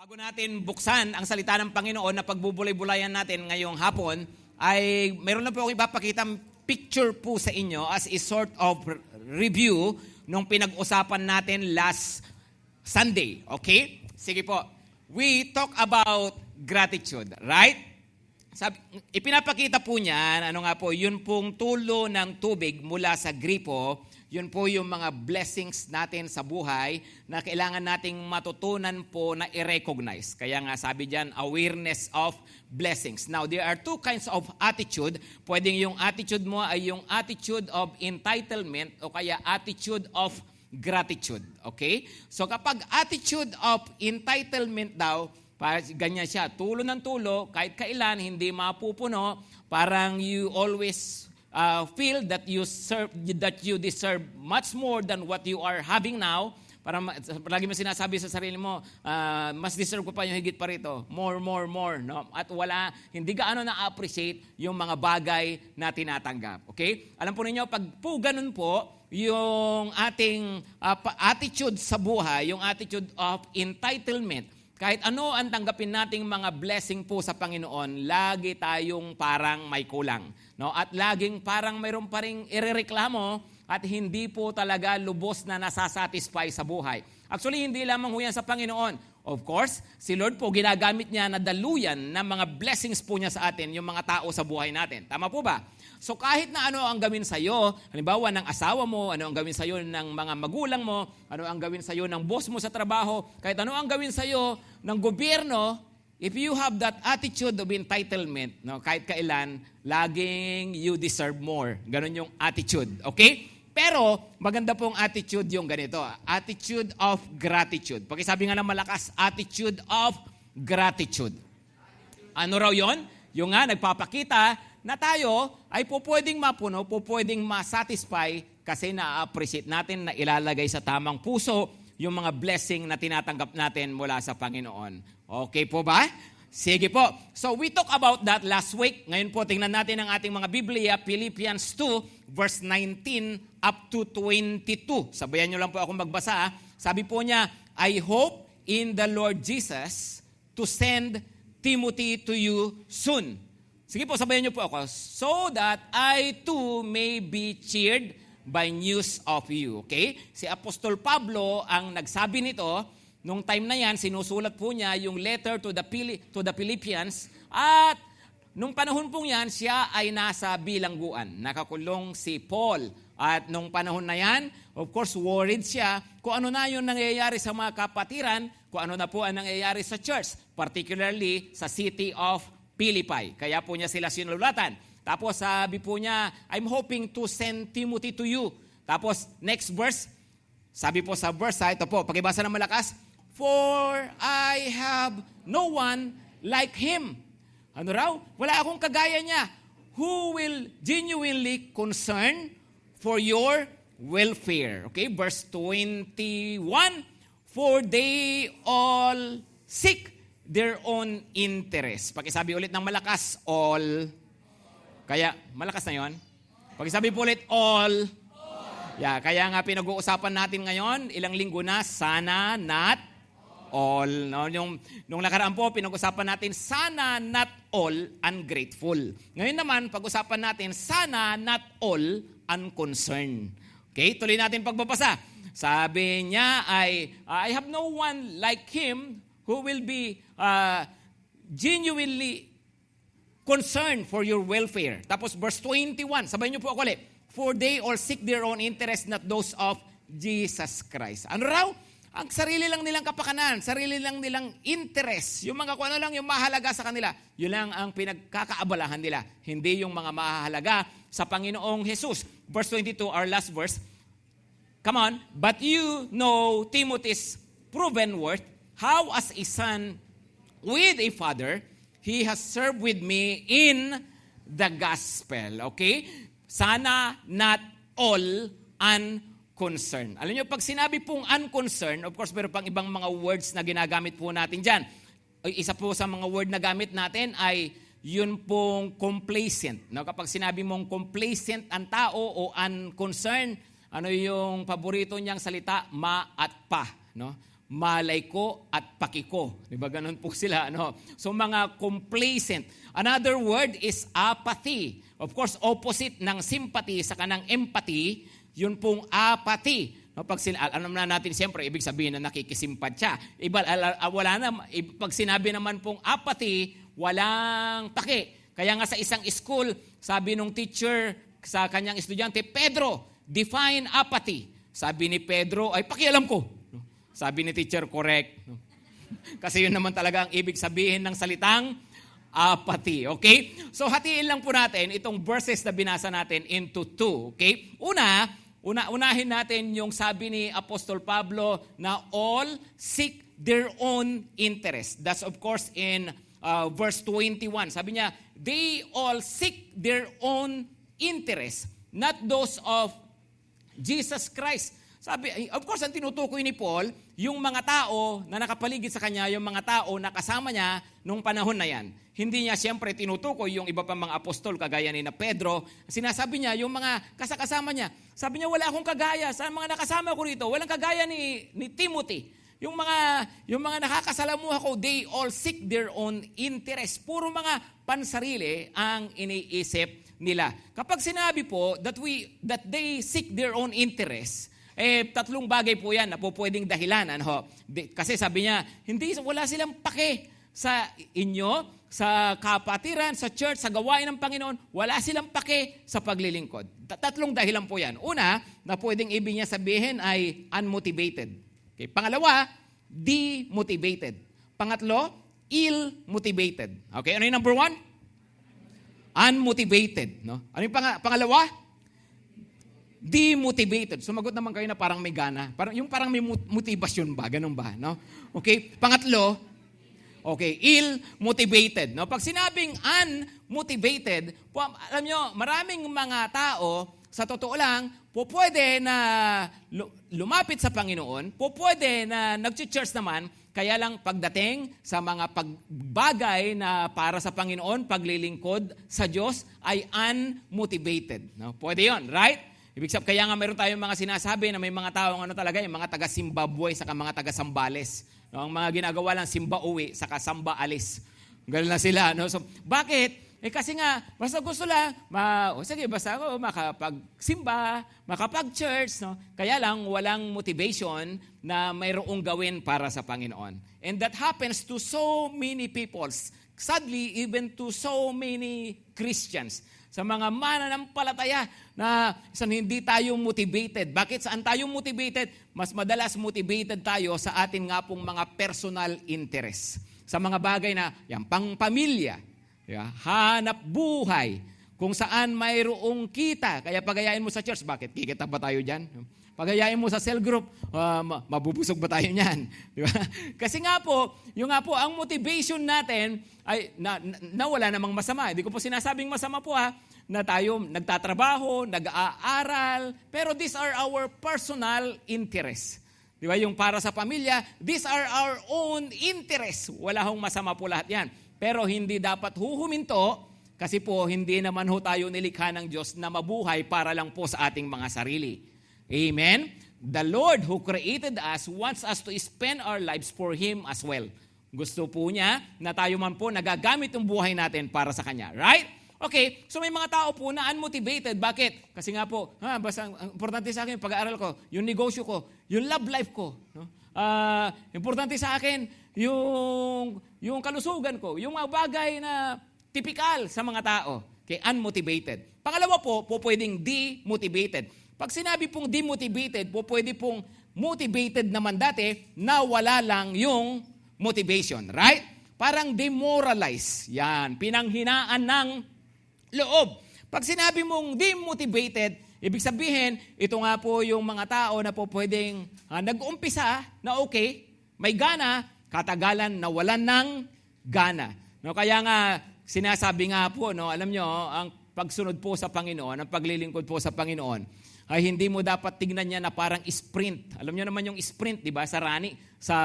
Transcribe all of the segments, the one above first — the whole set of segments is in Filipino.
Bago natin buksan ang salita ng Panginoon na pagbubulay-bulayan natin ngayong hapon, ay meron na po akong ipapakita picture po sa inyo as a sort of review nung pinag-usapan natin last Sunday. Okay? Sige po. We talk about gratitude, right? Ipinapakita po niyan, yun pong tulo ng tubig mula sa gripo. Yun po yung mga blessings natin sa buhay na kailangan nating matutunan po na i-recognize. Kaya nga sabi diyan, awareness of blessings. Now, there are two kinds of attitude. Pwedeng yung attitude mo ay yung attitude of entitlement o kaya attitude of gratitude. Okay? So kapag attitude of entitlement daw, ganyan siya, tulo ng tulo, kahit kailan, hindi mapupuno, parang you always feel that you deserve much more than what you are having now. Para lagi mo sinasabi sa sarili mo, mas deserve ko pa yung higit pa rito. More, no? At hindi gaano na-appreciate yung mga bagay na tinatanggap. Okay? Alam po ninyo, pag po ganun po, yung ating attitude sa buhay, yung attitude of entitlement, kahit ano ang tanggapin nating mga blessing po sa Panginoon, lagi tayong parang may kulang. No? At laging parang mayroon pa rin irereklamo at hindi po talaga lubos na nasasatisfy sa buhay. Actually, hindi lamang ho yan sa Panginoon. Of course, si Lord po ginagamit niya na daluyan ng mga blessings po niya sa atin, yung mga tao sa buhay natin. Tama po ba? So kahit na ano ang gawin sa'yo, halimbawa ng asawa mo, ano ang gawin sa'yo ng mga magulang mo, ano ang gawin sa'yo ng boss mo sa trabaho, kahit ano ang gawin sa'yo ng gobyerno, if you have that attitude of entitlement, no, kahit kailan, laging you deserve more. Ganon yung attitude. Okay? Pero maganda pong attitude yung ganito. Attitude of gratitude. Pakisabi nga ng malakas, attitude of gratitude. Ano raw yon? Yung nga, nagpapakita na tayo ay pwedeng mapuno, pwedeng masatisfy kasi na-appreciate natin na ilalagay sa tamang puso yung mga blessing na tinatanggap natin mula sa Panginoon. Okay po ba? Sige po. So we talk about that last week. Ngayon po tingnan natin ang ating mga Biblia, Philippians 2 verse 19 up to 22. Sabayan nyo lang po akong magbasa. Sabi po niya, I hope in the Lord Jesus to send Timothy to you soon. Sige po, sabayan niyo po ako. So that I too may be cheered by news of you. Okay? Si Apostol Pablo ang nagsabi nito. Nung time na yan, sinusulat po niya yung letter to the Philippians. At nung panahon pong yan, siya ay nasa bilangguan. Nakakulong si Paul. At nung panahon na yan, of course, worried siya kung ano na yung nangyayari sa mga kapatiran, kung ano na po ang nangyayari sa church, particularly sa city of Philippi. Kaya po niya sila sinulatan. Tapos sabi po niya, I'm hoping to send Timothy to you. Tapos next verse, sabi po sa verse, ito po, pakibasa ng malakas, for I have no one like him. Ano raw? Wala akong kagaya niya. Who will genuinely concern for your welfare. Okay, verse 21, for they all seek their own interest. Pakisabi ulit ng malakas, all. Kaya, malakas na yon. Pakisabi po ulit, all. Yeah, kaya nga pinag-uusapan natin ngayon, ilang linggo na, sana, not, all. No? Nung nakaraan po, pinag-usapan natin, sana, not all, ungrateful. Ngayon naman, pag-usapan natin, sana, not all, unconcerned. Okay, tuloy natin pagbabasa. Sabi niya ay, I have no one like him who will be genuinely concerned for your welfare. Tapos verse 21, sabayin niyo po ako ulit. For they all seek their own interest, not those of Jesus Christ. Ano raw? Ang sarili lang nilang kapakanan, sarili lang nilang interest. Yung mga kung ano lang yung mahalaga sa kanila, yun lang ang pinagkakaabalahan nila. Hindi yung mga mahalaga sa Panginoong Jesus. Verse 22, our last verse. Come on. But you know Timothy's proven worth, how as a son with a father, he has served with me in the gospel. Okay? Sana not all unconcerned. Alam niyo, pag sinabi pong unconcerned, of course, meron pang ibang mga words na ginagamit po natin dyan. Isa po sa mga word na gamit natin ay yun pong complacent. No? Kapag sinabi mong complacent ang tao o unconcerned, ano yung paborito niyang salita? Ma at pa. No? malay ko at pakiko. Di ba ganun po sila? Ano? So mga complacent. Another word is apathy. Of course, opposite ng sympathy sa kanang empathy, yun pong apathy. No, alam na natin siyempre, ibig sabihin na nakikisimpat siya. Pag sinabi naman pong apathy, walang pake. Kaya nga sa isang school, sabi nung teacher sa kanyang estudyante, Pedro, define apathy. Sabi ni Pedro, ay pakialam ko. Sabi ni teacher, correct. Kasi yun naman talaga ang ibig sabihin ng salitang apathy. Okay? So hatiin lang po natin itong verses na binasa natin into two. Okay? Unahin natin yung sabi ni Apostol Pablo na all seek their own interest. That's of course in verse 21. Sabi niya, they all seek their own interest, not those of Jesus Christ. Sabi, of course, ang tinutukoy ni Paul, yung mga tao na nakapaligid sa kanya, yung mga tao na kasama niya nung panahon na yan. Hindi niya siyempre tinutukoy yung iba pang mga apostol, kagaya ni na Pedro. Sinasabi niya, yung mga kasama niya, sabi niya, wala akong kagaya. Sa mga nakasama ko rito, walang kagaya ni Timothy. Yung mga nakakasalamuha ko, they all seek their own interest. Puro mga pansarili ang iniisip nila. Kapag sinabi po that they seek their own interest, tatlong bagay po yan na po pwedeng dahilan. Kasi sabi niya, wala silang pake sa inyo, sa kapatiran, sa church, sa gawain ng Panginoon, wala silang pake sa paglilingkod. Tatlong dahilan po yan. Una, na pwedeng ibig niya sabihin ay unmotivated. Okay. Pangalawa, demotivated. Pangatlo, ill-motivated. Okay, ano yung number one? Unmotivated. No? Ano yung pangalawa? Demotivated. Sumagot naman kayo na parang may gana. Parang may motivasyon ba? Ganun ba? No? Okay, pangatlo, ill-motivated. No? Pag sinabing unmotivated, alam nyo, maraming mga tao, sa totoo lang, pwede na lumapit sa Panginoon, pwede na nag-church naman, kaya lang pagdating sa mga pagbagay na para sa Panginoon, paglilingkod sa Diyos, ay unmotivated. No? Pwede yon, right? Ibig sabihin, kaya nga meron tayong mga sinasabi na may mga taong talaga, yung mga taga-Zimbabwe saka mga taga-Sambales. No? Ang mga ginagawa lang, simba uwi, saka samba alis. Ganun na sila. No? So, bakit? Kasi nga, basta gusto lang, sige, basta ako makapag-simba, makapag-church, no? Kaya lang, walang motivation na mayroong gawin para sa Panginoon. And that happens to so many people. Sadly, even to so many Christians. Sa mga mananampalataya na hindi tayo motivated. Bakit? Saan tayo motivated? Mas madalas motivated tayo sa atin nga pong mga personal interest. Sa mga bagay na, yan, pang-pamilya, hanap buhay, kung saan mayroong kita. Kaya pagayain mo sa church, bakit? Kikita ba tayo dyan? Pagayain mo sa cell group, mabubusog ba tayo niyan? Di ba? Kasi nga po, ang motivation natin ay na wala namang masama. Hindi ko po sinasabing masama po na tayo nagtatrabaho, nag-aaral, pero these are our personal interests. Di ba? Yung para sa pamilya, these are our own interests. Wala hong masama po lahat yan. Pero hindi dapat huhuminto kasi po hindi naman tayo nilikha ng Diyos na mabuhay para lang po sa ating mga sarili. Amen? The Lord who created us wants us to spend our lives for Him as well. Gusto po niya na tayo man po nagagamit yung buhay natin para sa Kanya. Right? Okay, so may mga tao po na unmotivated. Bakit? Kasi nga po, basta ang importante sa akin yung pag-aaral ko, yung negosyo ko, yung love life ko. No? Importante sa akin yung kalusugan ko, yung mga bagay na typical sa mga tao. Okay, unmotivated. Pangalawa po pwedeng demotivated. Pag sinabi pong demotivated, pwede pong motivated naman dati na wala lang yung motivation. Right? Parang demoralize. Yan, pinanghinaan ng loob. Pag sinabi mong demotivated, ibig sabihin, ito nga po yung mga tao na po pwedeng nag-uumpisa na okay, may gana, katagalan na walan ng gana. No, kaya nga, sinasabi nga po, no, alam nyo, ang pagsunod po sa Panginoon, ang paglilingkod po sa Panginoon, ay hindi mo dapat tignan niya na parang sprint. Alam nyo naman yung sprint, di ba, sa running, sa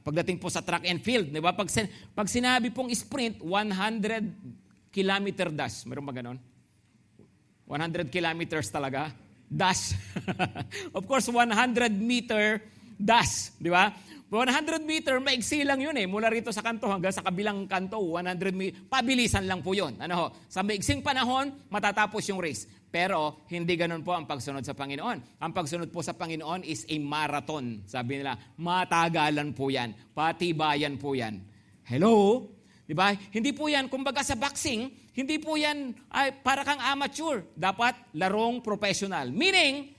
pagdating po sa track and field. Di ba? Pag sinabi pong sprint, 100 kilometer dash. Meron ba ganon? 100 kilometers talaga. Dash. Of course, 100 meter dash. Di ba? 100 meter, maigsi lang yun eh. Mula rito sa kanto hanggang sa kabilang kanto, 100 meter. Pabilisan lang po yun. Sa maigsing panahon, matatapos yung race. Pero hindi ganun po ang pagsunod sa Panginoon. Ang pagsunod po sa Panginoon is a marathon. Sabi nila, matagalan po yan. Patibayan po yan. Hello? Diba? Hindi po yan, kumbaga sa boxing, hindi po yan para kang amateur. Dapat larong professional. Meaning,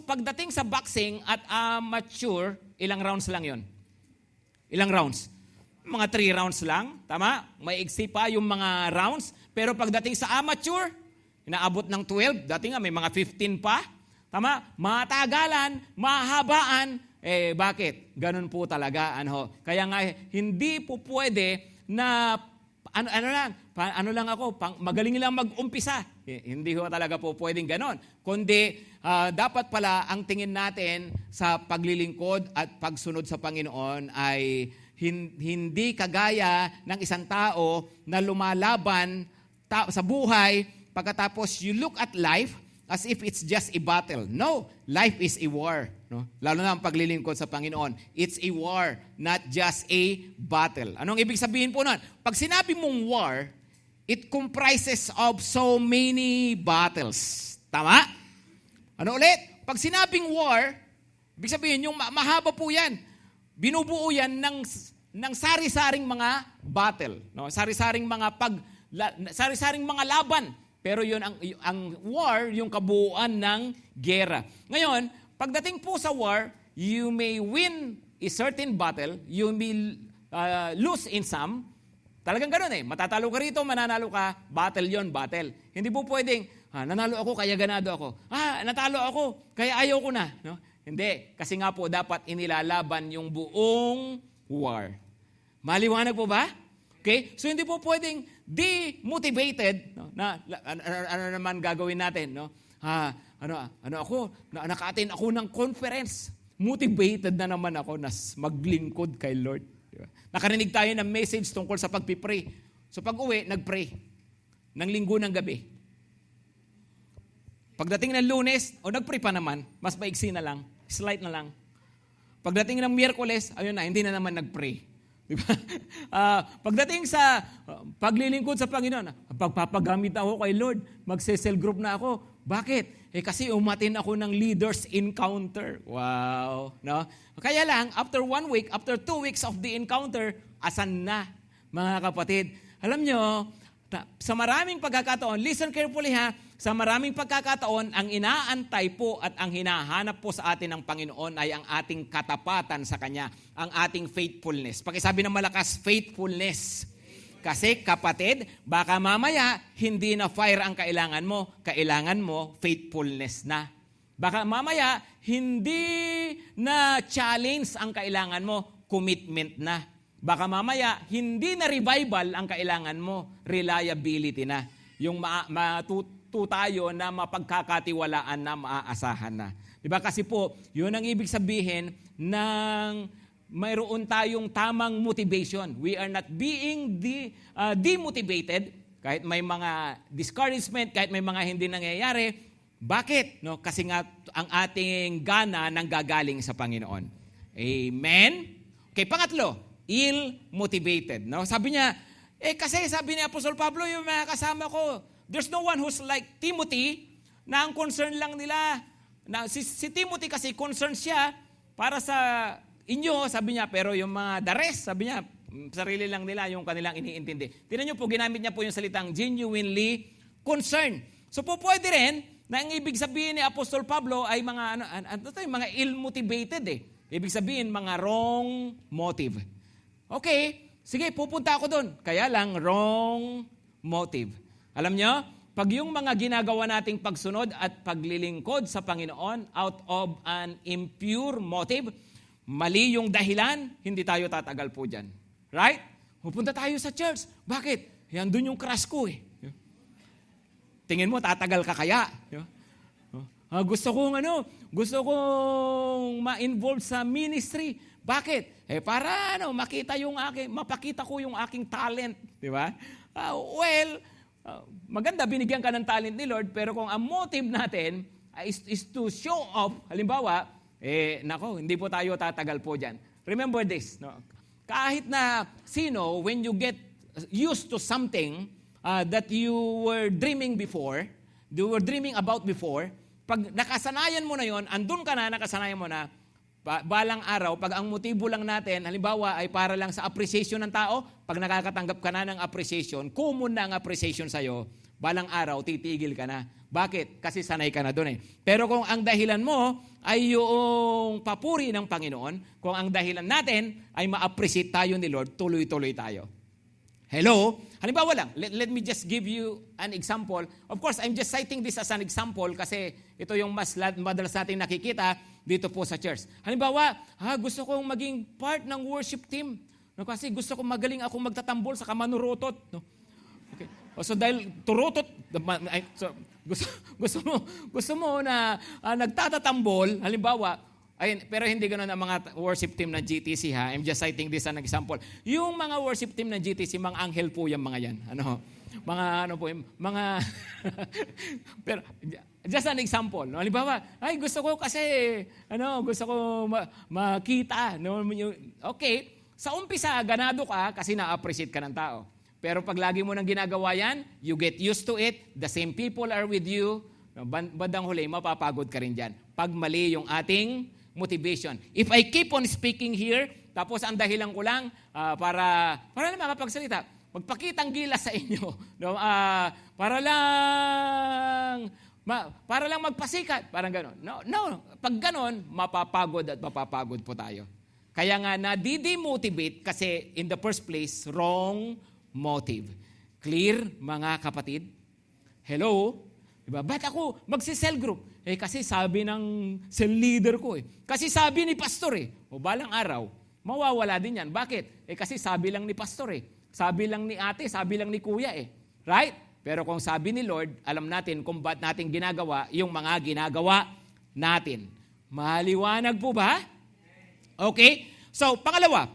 pagdating sa boxing at amateur, ilang rounds lang yon? Ilang rounds? Mga 3 rounds lang. Tama? May iksi pa yung mga rounds. Pero pagdating sa amateur, inaabot ng 12. Dati nga may mga 15 pa. Tama? Matagalan, mahabaan. Bakit? Ganun po talaga. Kaya nga, hindi po pwede na ano lang ako, magaling lang mag-umpisa. Hindi ho talaga po pwedeng ganon. Kundi dapat pala ang tingin natin sa paglilingkod at pagsunod sa Panginoon ay hindi kagaya ng isang tao na lumalaban sa buhay pagkatapos you look at life as if it's just a battle. No, life is a war. No? Lalo na ang paglilingkod sa Panginoon. It's a war, not just a battle. Anong ibig sabihin po nun? Pag sinabi mong war, it comprises of so many battles. Tama? Ano ulit? Pag sinabing war, ibig sabihin yung mahaba po yan. Binubuo yan ng sari-saring mga battle. No? Sari-saring mga laban. Pero yun ang war, yung kabuuan ng gera. Ngayon, pagdating po sa war, you may win a certain battle, you may lose in some. Talagang gano'n eh. Matatalo ka rito, mananalo ka, battle yon, battle. Hindi po pwedeng, nanalo ako, kaya ganado ako. Natalo ako, kaya ayaw ko na. No? Hindi. Kasi nga po, dapat inilalaban yung buong war. Maliwanag po ba? Okay? So hindi po pwedeng demotivated, no? Ano naman gagawin natin, no? Naka-attend ako ng conference. Motivated na naman ako na maglingkod kay Lord. Diba? Nakarinig tayo ng message tungkol sa pagpipray. So pag-uwi, nagpray. Ng linggo ng gabi. Pagdating ng Lunes, nagpray pa naman, mas maiksi na lang, slight na lang. Pagdating ng Miyerkules, ayun na, hindi na naman nagpray. Diba? Pagdating sa paglilingkod sa Panginoon, pagpapagamit ako kay Lord, magse-cell group na ako. Bakit? Kasi umatin ako ng leaders encounter. Wow. No? Kaya lang, after 1 week, after 2 weeks of the encounter, asan na, mga kapatid? Alam nyo, sa maraming pagkakataon, listen carefully ha, sa maraming pagkakataon, ang inaantay po at ang hinahanap po sa atin ng Panginoon ay ang ating katapatan sa Kanya, ang ating faithfulness. Pakisabi ng malakas, faithfulness. Kasi kapatid, baka mamaya hindi na fire ang kailangan mo faithfulness na. Baka mamaya hindi na challenge ang kailangan mo, commitment na. Baka mamaya hindi na revival ang kailangan mo, reliability na. Yung tayo na mapagkakatiwalaan na maaasahan na. Diba? Kasi po, yun ang ibig sabihin ng mayroon tayong tamang motivation. We are not being demotivated kahit may mga discouragement, kahit may mga hindi nangyayari. Bakit? No? Kasi nga ang ating gana nanggagaling sa Panginoon. Amen? Okay, pangatlo, ill-motivated. No? Sabi niya, kasi sabi ni Apostol Pablo, yung mga kasama ko, there's no one who's like Timothy na ang concern lang nila. Si Timothy kasi concern siya para sa inyo, sabi niya, pero yung mga the rest, sabi niya, sarili lang nila yung kanilang iniintindi. Tingnan niyo po, ginamit niya po yung salitang genuinely concerned. So po pwede rin na ang ibig sabihin ni Apostol Pablo ay mga ill-motivated eh. Ibig sabihin, mga wrong motive. Okay, sige, pupunta ako doon. Kaya lang, wrong motive. Alam nyo, pag yung mga ginagawa nating pagsunod at paglilingkod sa Panginoon out of an impure motive, mali yung dahilan, hindi tayo tatagal po dyan. Right? Pupunta tayo sa church. Bakit? Yan doon yung crush ko eh. Tingin mo, tatagal ka kaya? Gusto kong ma-involve sa ministry. Bakit? Para mapakita ko yung aking talent. Di ba? Maganda, binigyan ka ng talent ni Lord, pero kung ang motive natin is to show off, halimbawa, hindi po tayo tatagal po dyan. remember this, no? Kahit na sino, when you get used to something that you were dreaming about before, pag nakasanayan mo na yon, andun ka na, nakasanayan mo na, balang araw, pag ang motibo lang natin, halimbawa ay para lang sa appreciation ng tao, pag nakakatanggap ka na ng appreciation, common na ang appreciation sa'yo, balang araw, titigil ka na. Bakit? Kasi sanay ka na doon eh. Pero kung ang dahilan mo ay yung papuri ng Panginoon, kung ang dahilan natin ay ma-appreciate tayo ni Lord, tuloy-tuloy tayo. Hello? Halimbawa lang, let me just give you an example. Of course, I'm just citing this as an example kasi ito yung madalas natin nakikita dito po sa church. Halimbawa, gusto kong maging part ng worship team. No, kasi gusto kong magaling ako magtatambol sa kamanurotot. No? Okay. So dahil turutot, gusto mo na nagtatatambol, halimbawa, pero hindi ganoon ang mga worship team ng GTC ha. I'm just citing this as an example. Yung mga worship team ng GTC, mga anghel po yung mga yan. Mga pero just an example, no? Halimbawa, gusto ko kasi gusto ko makita, no? Okay, sa umpisa ganado ka kasi na-appreciate ka ng tao. Pero pag lagi mo nang ginagawa yan, you get used to it, the same people are with you, bandang huli, mapapagod ka rin dyan. Pag mali yung ating motivation. If I keep on speaking here, tapos ang dahilan ko lang para na makapagsalita, magpakitang gilas sa inyo, no? Para lang magpasikat, parang gano'n. No, pag gano'n, mapapagod at mapapagod po tayo. Kaya nga nadidemotivate kasi in the first place, wrong motive. Clear, mga kapatid? Hello? Diba? Ba't ako magsi-cell group? Kasi sabi ng cell leader ko eh. Kasi sabi ni pastor eh. O balang araw, mawawala din yan. Bakit? Kasi sabi lang ni pastor eh. Sabi lang ni ate, sabi lang ni kuya eh. Right? Pero kung sabi ni Lord, alam natin kung ba't natin ginagawa yung mga ginagawa natin. Maliwanag po ba? Okay? So, pangalawa.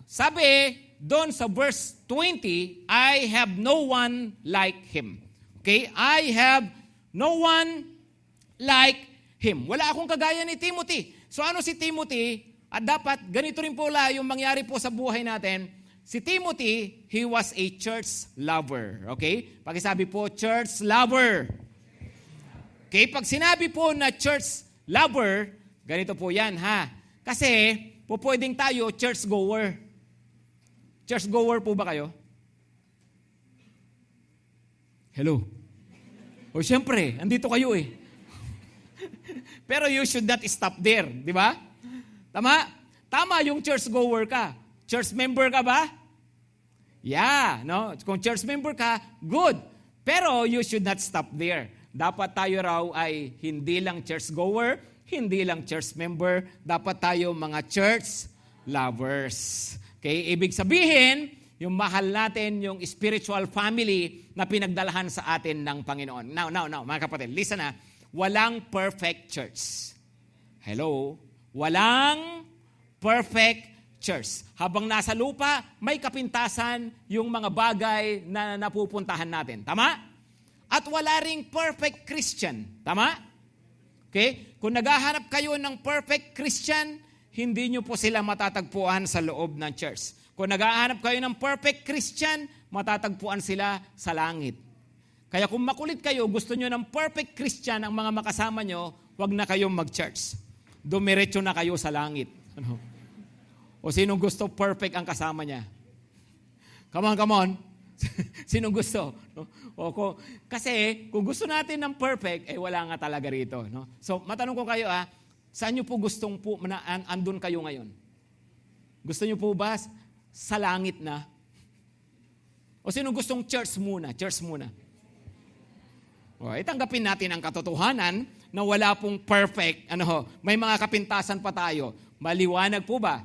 Sabi doon sa verse 20, I have no one like him. Okay? I have no one like him. Wala akong kagaya ni Timothy. So ano si Timothy? At dapat ganito rin po yung mangyari po sa buhay natin. Si Timothy, he was a church lover. Okay? Pakisabi po, church lover. Okay? Pag sinabi po na church lover, ganito po yan ha. Kasi po pwedeng tayo church goer. Church goer po ba kayo? Hello? O siyempre, andito kayo eh. Pero you should not stop there, di ba? Tama? Tama yung church goer ka. Church member ka ba? Yeah, no? Kung church member ka, good. Pero you should not stop there. Dapat tayo raw ay hindi lang church goer, hindi lang church member, dapat tayo mga church lovers. Okay? Ibig sabihin, yung mahal natin, yung spiritual family na pinagdalahan sa atin ng Panginoon. Now, mga kapatid, listen na. Walang perfect church. Hello? Walang perfect church. Habang nasa lupa, may kapintasan yung mga bagay na napupuntahan natin. Tama? At wala ring perfect Christian. Tama? Okay? Kung naghahanap kayo ng perfect Christian, hindi nyo po sila matatagpuan sa loob ng church. Kung naghahanap kayo ng perfect Christian, matatagpuan sila sa langit. Kaya kung makulit kayo, gusto nyo ng perfect Christian ang mga makasama nyo, wag na kayong mag-church. Dumiretso na kayo sa langit. Ano? O sinong gusto perfect ang kasama niya? Come on. Sinong gusto? No? Kasi kung gusto natin ng perfect, wala nga talaga rito. No? So matanong ko kayo, saan nyo po gustong po na andun kayo ngayon? Gusto nyo po ba sa langit na? O sinong gustong church muna? Tanggapin natin ang katotohanan na wala pong perfect. May mga kapintasan pa tayo. Maliwanag po ba?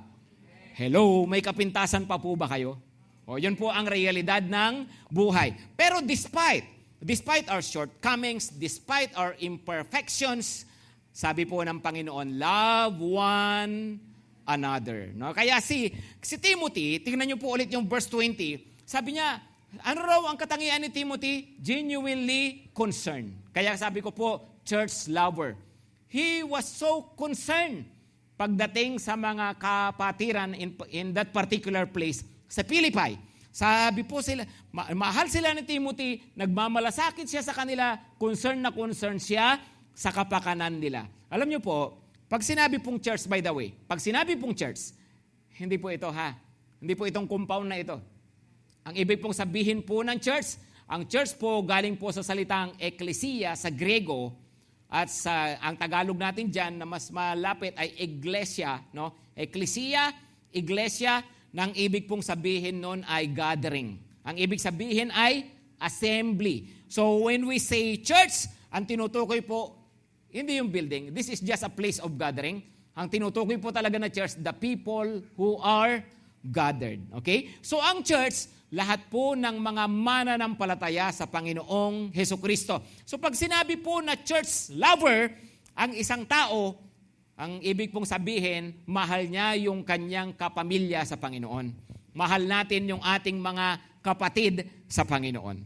Hello, may kapintasan pa po ba kayo? Yun po ang realidad ng buhay. Pero despite our shortcomings, despite our imperfections, sabi po ng Panginoon, love one another. No? Kaya si Timothy, tingnan niyo po ulit yung verse 20, sabi niya, ano raw ang katangian ni Timothy? Genuinely concerned. Kaya sabi ko po, church lover. He was so concerned pagdating sa mga kapatiran in that particular place sa Philippi. Sabi po sila, mahal sila ni Timothy, nagmamalasakit siya sa kanila, concern na concern siya sa kapakanan nila. Alam niyo po, pag sinabi pong church, by the way, pag sinabi pong church, hindi po ito hindi po itong compound na ito. Ang ibig pong sabihin po ng church, ang church po galing po sa salitang ekklesia sa Grego at ang Tagalog natin diyan na mas malapit ay iglesia, no? Ekklesia, iglesia, nang ibig pong sabihin noon ay gathering. Ang ibig sabihin ay assembly. So when we say church, ang tinutukoy po hindi yung building. This is just a place of gathering. Ang tinutukoy po talaga na church, the people who are gathered. Okay? So ang church, lahat po ng mga mananampalataya sa Panginoong Hesukristo. So pag sinabi po na church lover, ang isang tao, ang ibig pong sabihin, mahal niya yung kanyang kapamilya sa Panginoon. Mahal natin yung ating mga kapatid sa Panginoon.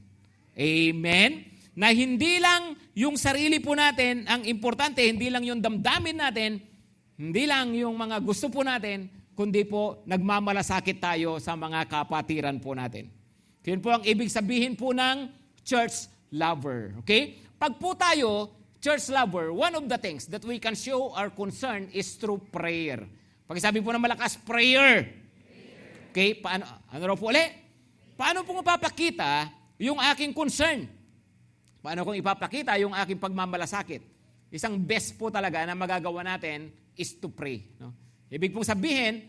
Amen? Na hindi lang yung sarili po natin, ang importante, hindi lang yung damdamin natin, hindi lang yung mga gusto po natin, kundi po nagmamalasakit tayo sa mga kapatiran po natin. Yun po ang ibig sabihin po ng church lover. Okay? Pag po tayo, church lover, one of the things that we can show our concern is through prayer. Pag sabi po ng malakas, prayer. Okay? Paano, ano raw po ulit? Paano po mapapakita yung aking concern? Paano kung ipapakita yung aking pagmamalasakit? Isang best po talaga na magagawa natin is to pray. No? Ibig pong sabihin,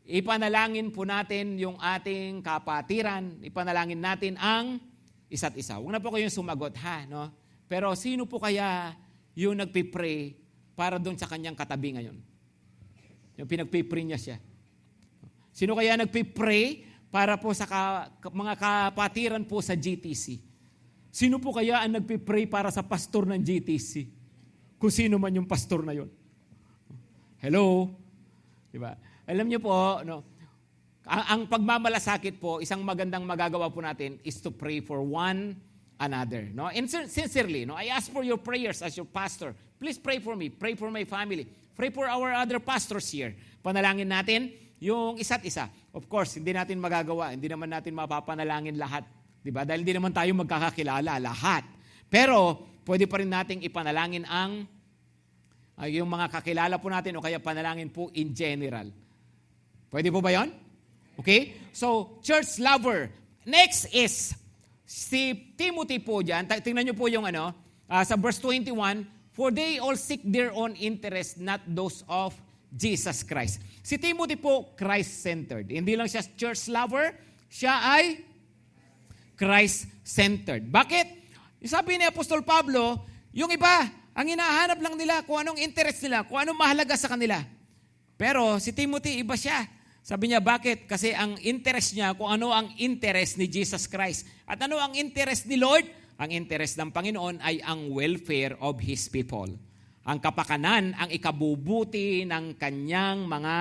ipanalangin po natin yung ating kapatiran, ipanalangin natin ang isa't isa. Huwag na po kayong sumagot, no? Pero sino po kaya yung nagpipray para doon sa kanyang katabi ngayon? Yung pinagpipray niya siya. Sino kaya nagpipray para po sa mga kapatiran po sa GTC? Sino po kaya ang nagpipray para sa pastor ng GTC? Kung sino man yung pastor na yun. Hello? Diba? Alam niyo po, no, ang pagmamalasakit po, isang magandang magagawa po natin is to pray for one another. No? And sincerely, no, I ask for your prayers as your pastor. Please pray for me. Pray for my family. Pray for our other pastors here. Panalangin natin yung isa't isa. Of course, hindi natin magagawa. Hindi naman natin mapapanalangin lahat. Diba? Dahil hindi naman tayo magkakakilala lahat. Pero, pwede pa rin nating ipanalangin yung mga kakilala po natin o kaya panalangin po in general. Pwede po ba yon? Okay? So, church lover. Next is, si Timothy po dyan. Tingnan nyo po yung sa verse 21, for they all seek their own interest, not those of Jesus Christ. Si Timothy po, Christ-centered. Hindi lang siya church lover, siya ay Christ-centered. Bakit? Sabi ni Apostol Pablo, yung iba, ang hinahanap lang nila kung anong interest nila, kung anong mahalaga sa kanila. Pero si Timothy, iba siya. Sabi niya, bakit? Kasi ang interest niya, kung ano ang interest ni Jesus Christ. At ano ang interest ni Lord? Ang interest ng Panginoon ay ang welfare of His people. Ang kapakanan, ang ikabubuti ng kanyang mga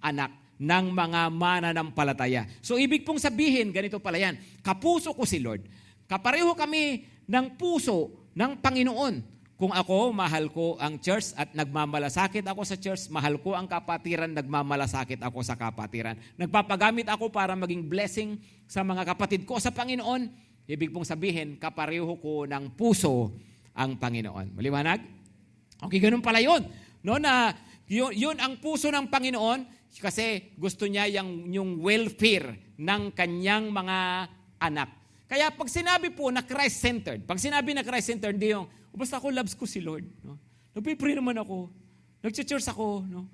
anak, ng mga mananampalataya. So ibig pong sabihin, ganito pala yan, kapuso ko si Lord. Kapareho kami ng puso ng Panginoon. Kung ako, mahal ko ang church at nagmamalasakit ako sa church, mahal ko ang kapatiran, nagmamalasakit ako sa kapatiran. Nagpapagamit ako para maging blessing sa mga kapatid ko sa Panginoon. Ibig pong sabihin, kapareho ko ng puso ang Panginoon. Maliwanag? Okay, ganun pala yun. No, na yun ang puso ng Panginoon kasi gusto niya yung welfare ng kanyang mga anak. Kaya pag sinabi po na Christ-centered, pag sinabi na Christ-centered, hindi yung, basta ako loves ko si Lord. No? Nagpipray naman ako. Nag-church ako. No?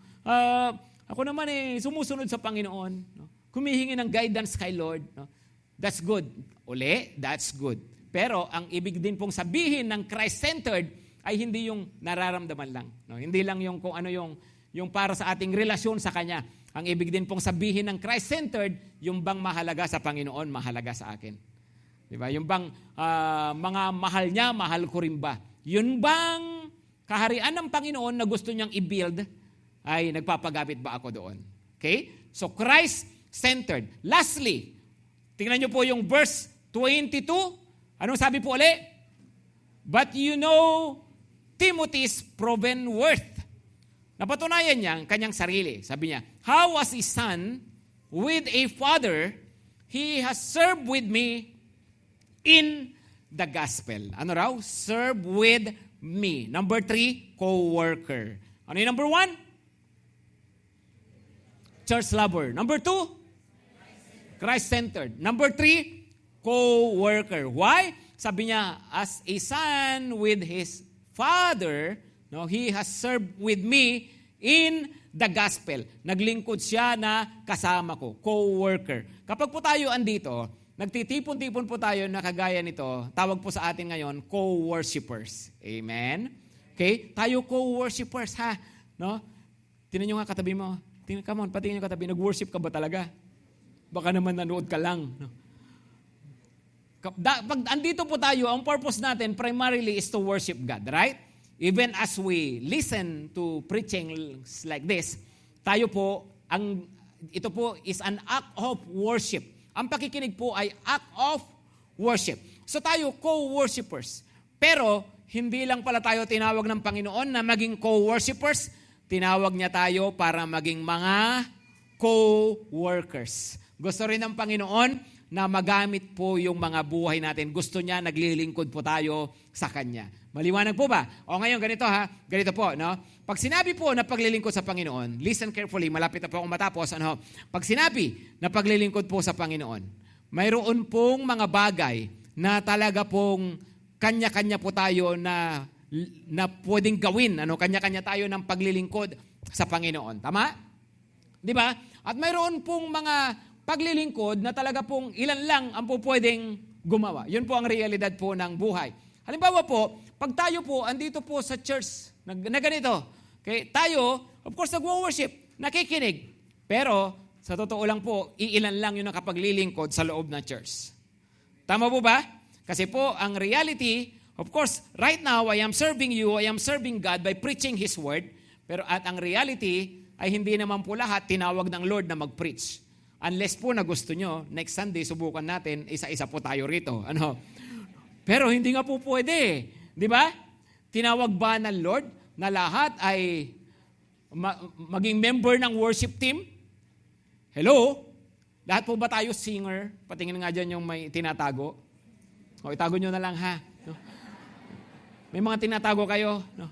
Ako naman sumusunod sa Panginoon. No? Kumihingi ng guidance kay Lord. No? That's good. That's good. Pero ang ibig din pong sabihin ng Christ-centered ay hindi yung nararamdaman lang. No? Hindi lang yung kung ano yung para sa ating relasyon sa Kanya. Ang ibig din pong sabihin ng Christ-centered, yung bang mahalaga sa Panginoon, mahalaga sa akin. Diba? Yung bang mga mahal niya, mahal ko rin ba? Yun bang kaharian ng Panginoon na gusto niyang i-build, ay nagpapagamit ba ako doon? Okay? So Christ-centered. Lastly, tingnan niyo po yung verse 22. Anong sabi po ulit? But you know Timothy's proven worth. Napatunayan niya ang kanyang sarili. Sabi niya, how was a son with a father, he has served with me in the gospel. Ano raw? Serve with me. Number 3, co-worker. Ano yung number 1? Church lover. Number 2? Christ-centered. Number 3, co-worker. Why? Sabi niya, as a son with his father, no, he has served with me in the gospel. Naglingkod siya na kasama ko, co-worker. Kapag po tayo andito, nagtitipon-tipon po tayo na kagaya nito, tawag po sa atin ngayon, co-worshipers. Amen? Okay? Tayo co-worshipers, ha? No? Tingnan nyo nga katabi mo. Come on, patingin nyo katabi. Nag-worship ka ba talaga? Baka naman nanood ka lang. No? Pag andito po tayo, ang purpose natin primarily is to worship God, right? Even as we listen to preaching like this, tayo po, ito po is an act of worship. Ang pakikinig po ay act of worship. So tayo, co-worshipers. Pero, hindi lang pala tayo tinawag ng Panginoon na maging co-worshipers, tinawag niya tayo para maging mga co-workers. Gusto rin ng Panginoon na magamit po yung mga buhay natin. Gusto niya, naglilingkod po tayo sa Kanya. Maliwanag po ba? O ngayon, ganito ha. Ganito po, no? Pag sinabi po na paglilingkod sa Panginoon, listen carefully, malapit na po akong matapos. Ano? Pag sinabi na paglilingkod po sa Panginoon, mayroon pong mga bagay na talaga pong kanya-kanya po tayo na pwedeng gawin. Ano? Kanya-kanya tayo ng paglilingkod sa Panginoon. Tama? Di ba? At mayroon pong mga paglilingkod na talaga pong ilan lang ang po pwedeng gumawa. Yun po ang realidad po ng buhay. Halimbawa po, pag tayo po, andito po sa church, na ganito, okay, tayo, of course, nag-worship, nakikinig. Pero, sa totoo lang po, iilan lang yung nakapaglilingkod sa loob ng church. Tama po ba? Kasi po, ang reality, of course, right now, I am serving you, I am serving God by preaching His Word. Pero at ang reality, ay hindi naman po lahat tinawag ng Lord na mag-preach. Unless po na gusto nyo, next Sunday, subukan natin, isa-isa po tayo rito. Ano? Pero hindi nga po pwede. Di ba? Tinawag ba ng Lord na lahat ay maging member ng worship team? Hello? Lahat po ba tayo singer? Patingin nga dyan yung may tinatago. O, itago nyo na lang ha. No? May mga tinatago kayo. No?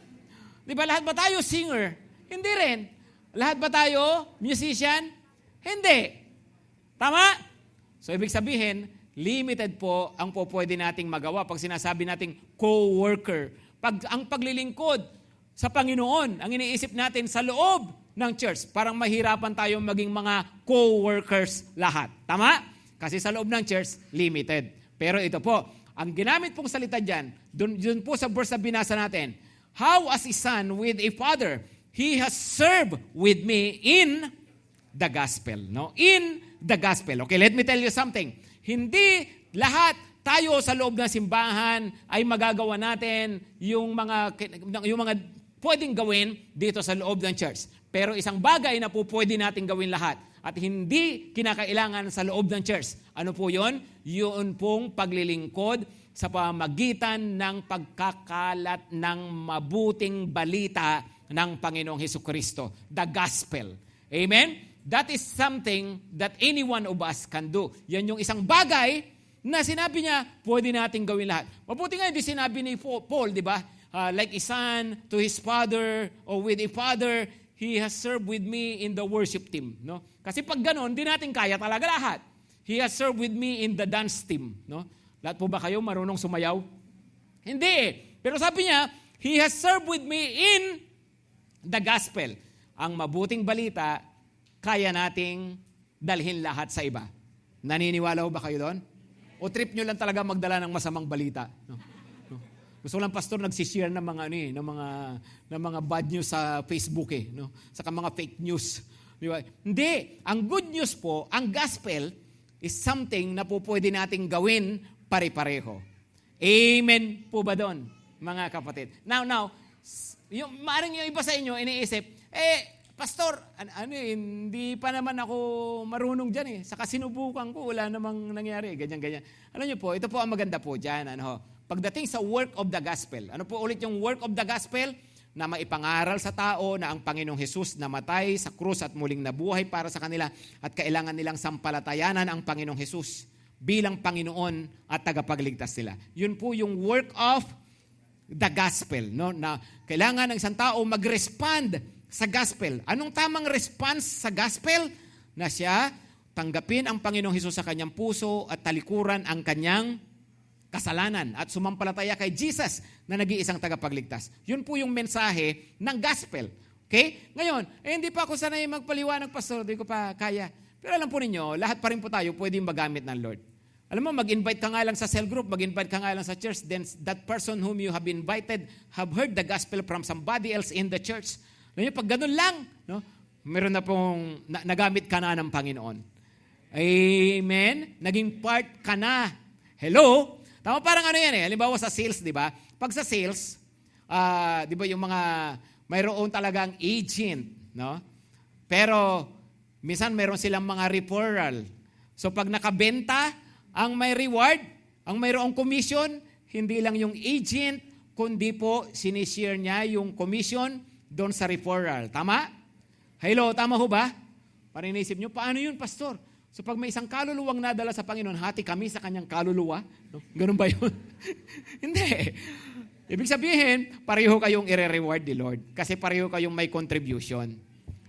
Di ba lahat ba tayo singer? Hindi rin. Lahat ba tayo musician? Hindi. Tama? So, ibig sabihin, limited po ang po pwede nating magawa pag sinasabi nating co-worker. Ang paglilingkod sa Panginoon, ang iniisip natin sa loob ng church, parang mahirapan tayong maging mga co-workers lahat. Tama? Kasi sa loob ng church, limited. Pero ito po, ang ginamit pong salita dyan, dun po sa verse na binasa natin, how as a son with a father, he has served with me in the gospel. No? In the gospel. Okay, let me tell you something. Hindi lahat tayo sa loob ng simbahan ay magagawa natin yung mga pwedeng gawin dito sa loob ng church. Pero isang bagay na po pwede natin gawin lahat at hindi kinakailangan sa loob ng church. Ano po yun? Yun pong paglilingkod sa pamagitan ng pagkakalat ng mabuting balita ng Panginoong Hesukristo. The gospel. Amen? That is something that any one of us can do. Yan yung isang bagay na sinabi niya, pwede nating gawin lahat. Mabuti nga hindi sinabi ni Paul, di ba? Like a son to his father, or with a father, he has served with me in the worship team. No? Kasi pag ganon, di natin kaya talaga lahat. He has served with me in the dance team. No? Lahat po ba kayo marunong sumayaw? Hindi eh. Pero sabi niya, he has served with me in the gospel. Ang mabuting balita, kaya nating dalhin lahat sa iba. Naniniwala ba kayo doon? O trip nyo lang talaga magdala ng masamang balita? No? No? Gusto lang pastor nagsishare ng mga ng mga bad news sa Facebook eh, no? Saka mga fake news. Di ba? Hindi, ang good news po, ang gospel is something na po pwede nating gawin pare-pareho. Amen po ba doon, mga kapatid? Now, maaaring yung iba sa inyo iniisip, Pastor, hindi pa naman ako marunong dyan eh. Saka sinubukan ko, wala namang nangyari. Ganyan. Alam niyo po, ito po ang maganda po dyan. Pagdating sa work of the gospel. Ano po ulit yung work of the gospel? na maipangaral sa tao na ang Panginoong Hesus namatay sa krus at muling nabuhay para sa kanila at kailangan nilang sampalatayanan ang Panginoong Hesus bilang Panginoon at tagapagligtas nila. Yun po yung work of the gospel, no? Na kailangan ng isang tao mag-respond sa gospel. Anong tamang response sa gospel? Na siya tanggapin ang Panginoong Hesus sa kanyang puso at talikuran ang kanyang kasalanan at sumampalataya kay Jesus na nag-iisang tagapagligtas. Yun po yung mensahe ng gospel. Okay? Ngayon, hindi pa ako sanay magpaliwanag, Pastor. Hindi ko pa kaya. Pero alam po ninyo, lahat pa rin po tayo pwedeng magamit ng Lord. Alam mo, mag-invite ka nga lang sa cell group, mag-invite ka nga lang sa church, then that person whom you have invited have heard the gospel from somebody else in the church. Alam niyo, pag ganun lang, no? Meron na pong nagamit ka na ng Panginoon. Amen? Naging part ka na. Hello? Tama, parang ano yan eh. Halimbawa sa sales, di ba? Pag sa sales, di ba yung mga, mayroon talagang agent, no? Pero, minsan mayroon silang mga referral. So pag nakabenta, ang may reward, ang mayroong commission, hindi lang yung agent, kundi po sinishare niya yung commission doon sa referral. Tama? Hello, tama ho ba? Parang inisip nyo, paano yun, Pastor? So pag may isang kaluluwang nadala sa Panginoon, hati kami sa kanyang kaluluwa. No? Ganun ba yun? Hindi. Ibig sabihin, pareho kayong ire-reward ni Lord. Kasi pareho kayong may contribution.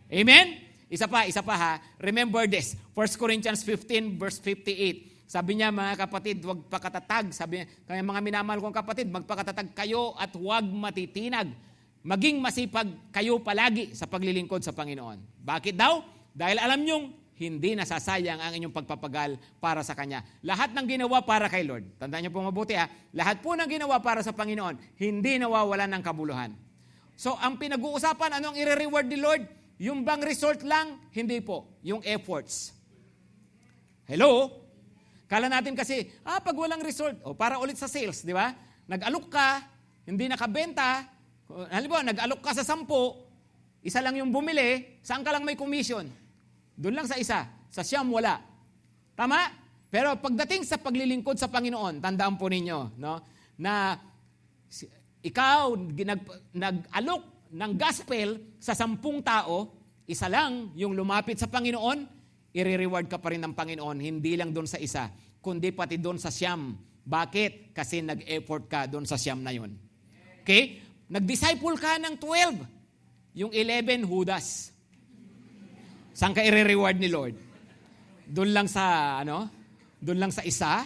Amen? Isa pa ha. Remember this. 1 Corinthians 15 verse 58. Sabi niya, mga kapatid, huwag pakatatag. Sabi niya, kaya mga minamahal kong kapatid, magpakatatag kayo at huwag matitinag. Maging masipag kayo palagi sa paglilingkod sa Panginoon. Bakit daw? Dahil alam niyong, hindi nasasayang ang inyong pagpapagal para sa Kanya. Lahat ng ginawa para kay Lord. Tandaan niyo po mabuti ha. Lahat po ng ginawa para sa Panginoon, hindi nawawalan ng kabuluhan. So, ang pinag-uusapan, ano ang i-reward ni Lord? Yung bang result lang? Hindi po. Yung efforts. Hello? Kala natin kasi, pag walang result, para ulit sa sales, di ba? Nag-alok ka, hindi nakabenta, halimbawa, nag-alok ka sa 10, isa lang yung bumili, saan ka lang may commission? Doon lang sa isa. Sa siyam, wala. Tama? Pero pagdating sa paglilingkod sa Panginoon, tandaan po ninyo, no, na ikaw nag-alok ng gospel sa 10 tao, isa lang yung lumapit sa Panginoon, i-reward ka pa rin ng Panginoon, hindi lang doon sa isa, kundi pati doon sa siyam. Bakit? Kasi nag-effort ka doon sa siyam na yun. Okay? Nag-disciple ka ng 12. Yung 11, Judas. Saan ka i-reward ni Lord? Doon lang sa, doon lang sa isa?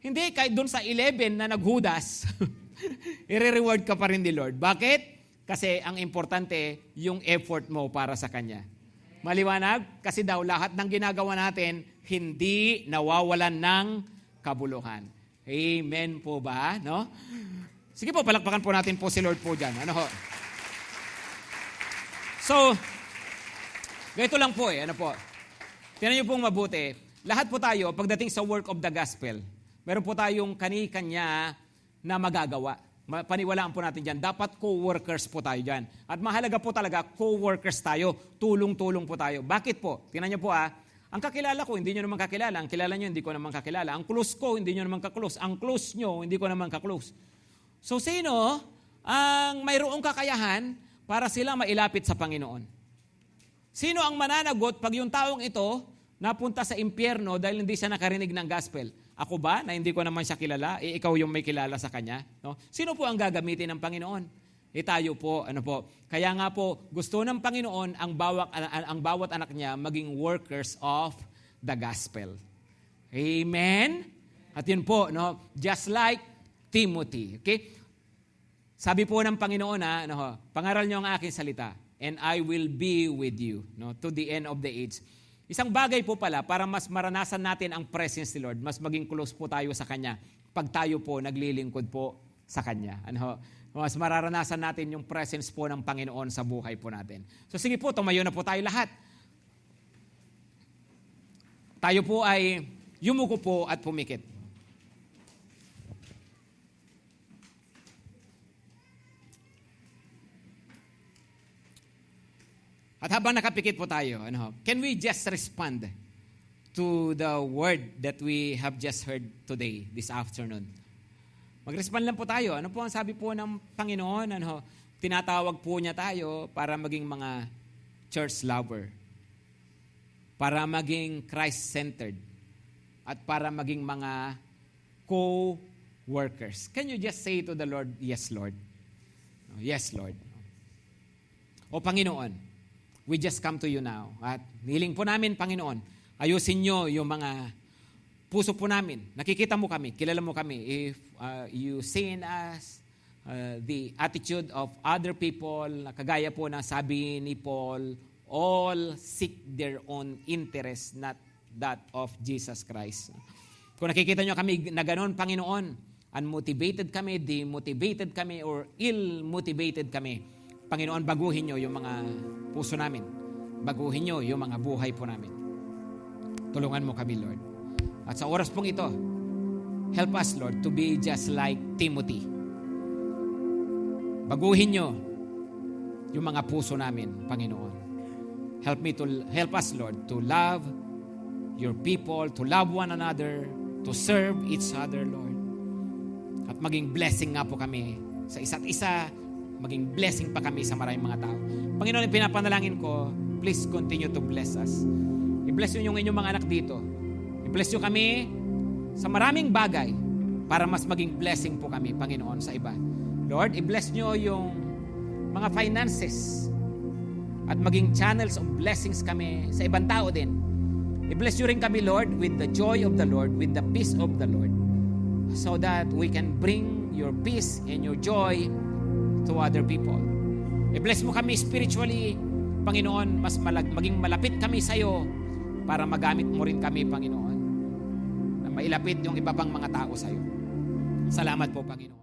Hindi, kahit doon sa 11 na naghudas, i-reward ka pa rin ni Lord. Bakit? Kasi ang importante, yung effort mo para sa Kanya. Maliwanag? Kasi daw lahat ng ginagawa natin, hindi nawawalan ng kabuluhan. Amen po ba? No? Sige po, palakpakan po natin po si Lord po dyan. Ano ho? So, ganito lang po ano po. Tingnan niyo pong mabuti. Lahat po tayo, pagdating sa work of the gospel, meron po tayong kani-kanya na magagawa. Paniwalaan po natin dyan. Dapat co-workers po tayo dyan. At mahalaga po talaga, co-workers tayo. Tulong-tulong po tayo. Bakit po? Tingnan niyo po ang kakilala ko, hindi niyo naman kakilala. Ang kilala niyo, hindi ko naman kakilala. Ang close ko, hindi niyo naman kaklose. Ang close niyo, hindi ko naman kaklose. So sino ang mayroong kakayahan para sila mailapit sa Panginoon? Sino ang mananagot pag yung taong ito napunta sa impyerno dahil hindi siya nakarinig ng gospel? Ako ba, na hindi ko naman siya kilala? Ikaw yung may kilala sa kanya? No? Sino po ang gagamitin ng Panginoon? Tayo po, Kaya nga po, gusto ng Panginoon ang bawat anak niya maging workers of the gospel. Amen? At yun po, just like Timothy. Okay? Sabi po ng Panginoon, pangaral niyo ang aking salita, and I will be with you to the end of the age. Isang bagay po pala, para mas maranasan natin ang presence ni Lord, mas maging close po tayo sa Kanya, pag tayo po naglilingkod po sa Kanya. Mas mararanasan natin yung presence po ng Panginoon sa buhay po natin. So sige po, tumayo na po tayo lahat. Tayo po ay yumuko po at pumikit. At habang nakapikit po tayo, can we just respond to the word that we have just heard today, this afternoon? Mag-respond lang po tayo. Ano po ang sabi po ng Panginoon? tinatawag po niya tayo para maging mga church lover, para maging Christ-centered, at para maging mga co-workers. Can you just say to the Lord, yes, Lord? Yes, Lord. O Panginoon, we just come to you now. At hiling po namin, Panginoon, ayusin nyo yung mga puso po namin. Nakikita mo kami, kilala mo kami. If you see in us the attitude of other people, kagaya po na sabi ni Paul, all seek their own interest, not that of Jesus Christ. Kung nakikita nyo kami na ganoon, Panginoon, unmotivated kami, demotivated kami, or ill-motivated kami, Panginoon, baguhin nyo yung mga puso namin. Baguhin nyo yung mga buhay po namin. Tulungan mo kami, Lord. At sa oras pong ito, help us, Lord, to be just like Timothy. Baguhin nyo yung mga puso namin, Panginoon. Help us, Lord, to love your people, to love one another, to serve each other, Lord. At maging blessing nga po kami sa isa't isa, maging blessing pa kami sa maraming mga tao. Panginoon, pinapanalangin ko, please continue to bless us. I-bless nyo yung inyong mga anak dito. I-bless nyo kami sa maraming bagay para mas maging blessing po kami, Panginoon, sa iba. Lord, i-bless nyo yung mga finances at maging channels of blessings kami sa ibang tao din. I-bless nyo rin kami, Lord, with the joy of the Lord, with the peace of the Lord, so that we can bring your peace and your joy to other people. I-bless mo kami spiritually, Panginoon, mas maging malapit kami sa iyo para magamit mo rin kami, Panginoon, na mailapit yung iba pang mga tao sa iyo. Salamat po, Panginoon.